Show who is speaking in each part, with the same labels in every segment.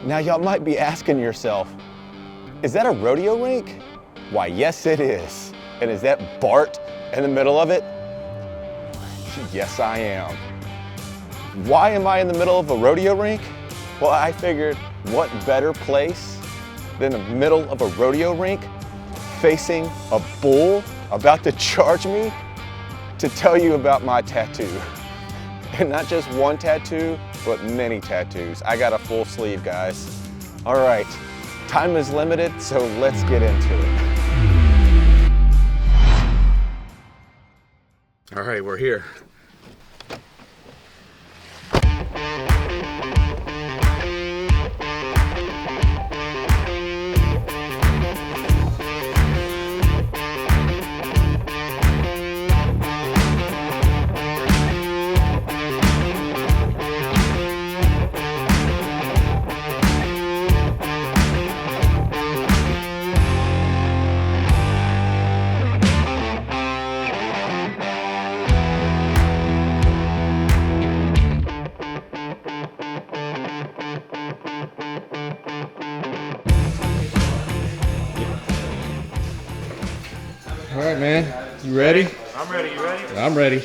Speaker 1: Now y'all might be asking yourself, is that a rodeo rink? Why, yes it is. And is that Bart in the middle of it? Yes, I am. Why am I in the middle of a rodeo rink? Well, I figured what better place than the middle of a rodeo rink facing a bull about to charge me to tell you about my tattoo. And not just one tattoo, but many tattoos. I got a full sleeve, guys. All right, time is limited, so let's get into it. All right, we're here. All right, man. You ready?
Speaker 2: I'm ready. You ready?
Speaker 1: I'm ready.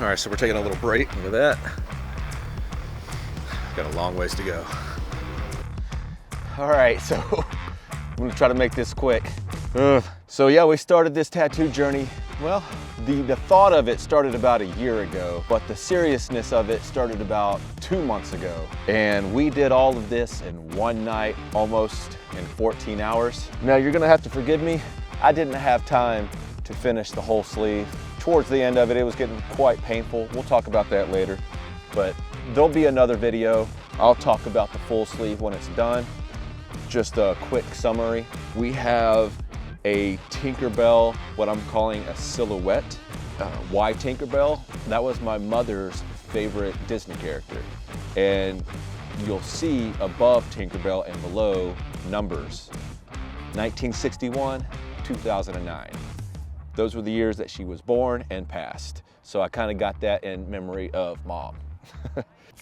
Speaker 1: All right, so we're taking a little break. Look at that. Got a long ways to go. All right, so I'm gonna try to make this quick. So yeah, we started this tattoo journey. Well, the thought of it started about a year ago, but the seriousness of it started about 2 months ago. And we did all of this in one night, almost in 14 hours. Now you're gonna have to forgive me. I didn't have time to finish the whole sleeve. Towards the end of it, it was getting quite painful. We'll talk about that later, but there'll be another video. I'll talk about the full sleeve when it's done. Just a quick summary. We have a Tinkerbell, what I'm calling a silhouette. Why Tinkerbell? That was my mother's favorite Disney character. And you'll see above Tinkerbell and below numbers. 1961, 2009. Those were the years that she was born and passed. So I kind of got that in memory of Mom.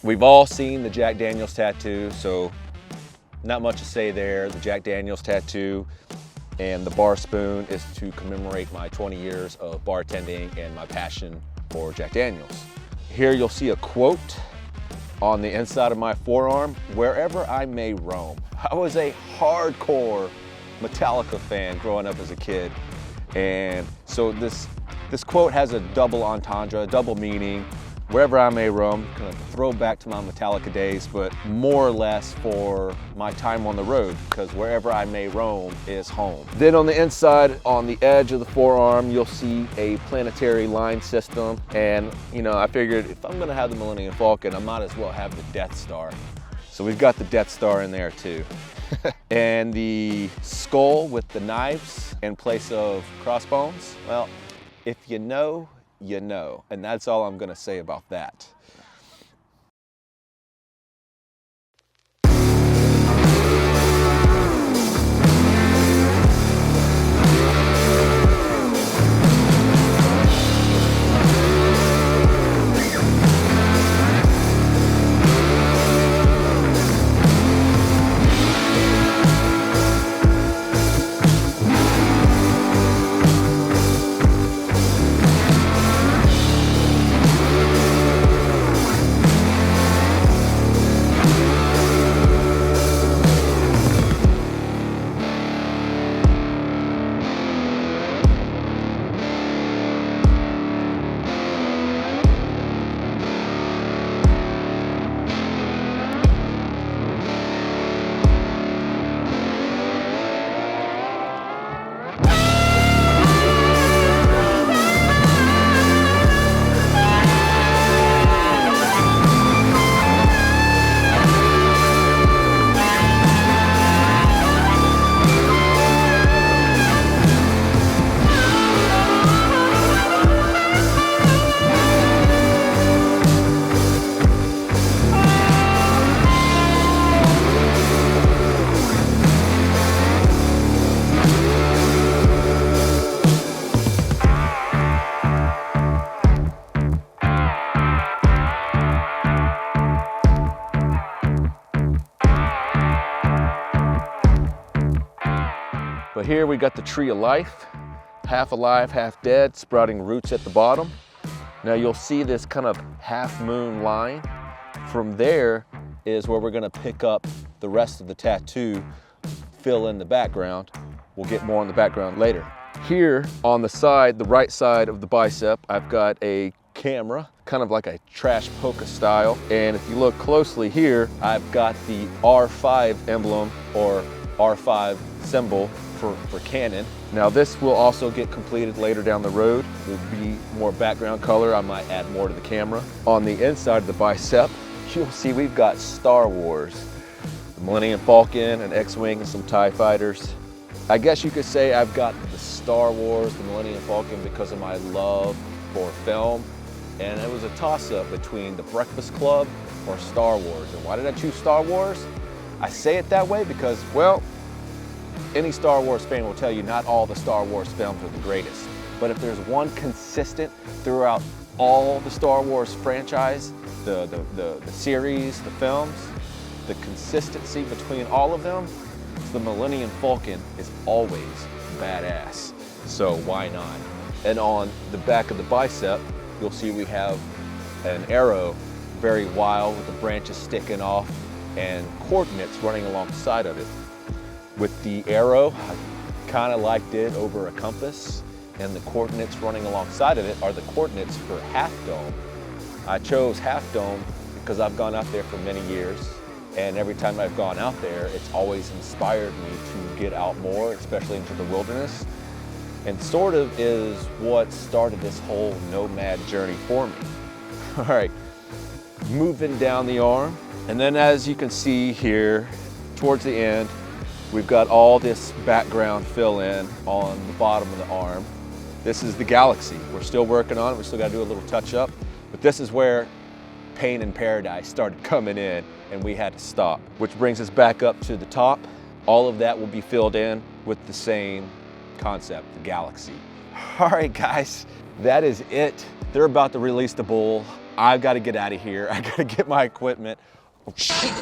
Speaker 1: We've all seen the Jack Daniels tattoo, so not much to say there. The Jack Daniels tattoo and the bar spoon is to commemorate my 20 years of bartending and my passion for Jack Daniels. Here you'll see a quote on the inside of my forearm, wherever I may roam. I was a hardcore Metallica fan growing up as a kid. And so this quote has a double entendre, a double meaning. Wherever I may roam, kind of throw back to my Metallica days, but more or less for my time on the road, because wherever I may roam is home. Then on the inside, on the edge of the forearm, you'll see a planetary line system. And you know, I figured if I'm gonna have the Millennium Falcon, I might as well have the Death Star. So we've got the Death Star in there too. And the skull with the knives in place of crossbones, well, if you know, you know. And that's all I'm gonna say about that. But here we got the tree of life, half alive, half dead, sprouting roots at the bottom. Now you'll see this kind of half moon line. From there is where we're gonna pick up the rest of the tattoo, fill in the background. We'll get more on the background later. Here on the side, the right side of the bicep, I've got a camera, kind of like a trash polka style. And if you look closely here, I've got the R5 emblem or R5 symbol for Canon. Now this will also get completed later down the road. Will be more background color. I might add more to the camera. On the inside of the bicep, you'll see we've got Star Wars, the Millennium Falcon, an X-Wing, and some TIE fighters. I guess you could say I've got the Star Wars, the Millennium Falcon because of my love for film. And it was a toss-up between The Breakfast Club or Star Wars. And why did I choose Star Wars? I say it that way because, well, any Star Wars fan will tell you not all the Star Wars films are the greatest. But if there's one consistent throughout all the Star Wars franchise, the series, the films, the consistency between all of them, the Millennium Falcon is always badass. So why not? And on the back of the bicep, you'll see we have an arrow, very wild with the branches sticking off and coordinates running alongside of it. With the arrow, I kind of liked it over a compass, and the coordinates running alongside of it are the coordinates for Half Dome. I chose Half Dome because I've gone out there for many years, and every time I've gone out there, it's always inspired me to get out more, especially into the wilderness, and sort of is what started this whole nomad journey for me. All right, moving down the arm, and then as you can see here, towards the end, we've got all this background fill in on the bottom of the arm. This is the galaxy. We're still working on it. We still got to do a little touch up, but this is where Pain in Paradise started coming in and we had to stop, which brings us back up to the top. All of that will be filled in with the same concept, the galaxy. All right, guys, that is it. They're about to release the bull. I've got to get out of here. I got to get my equipment. Oh, shit.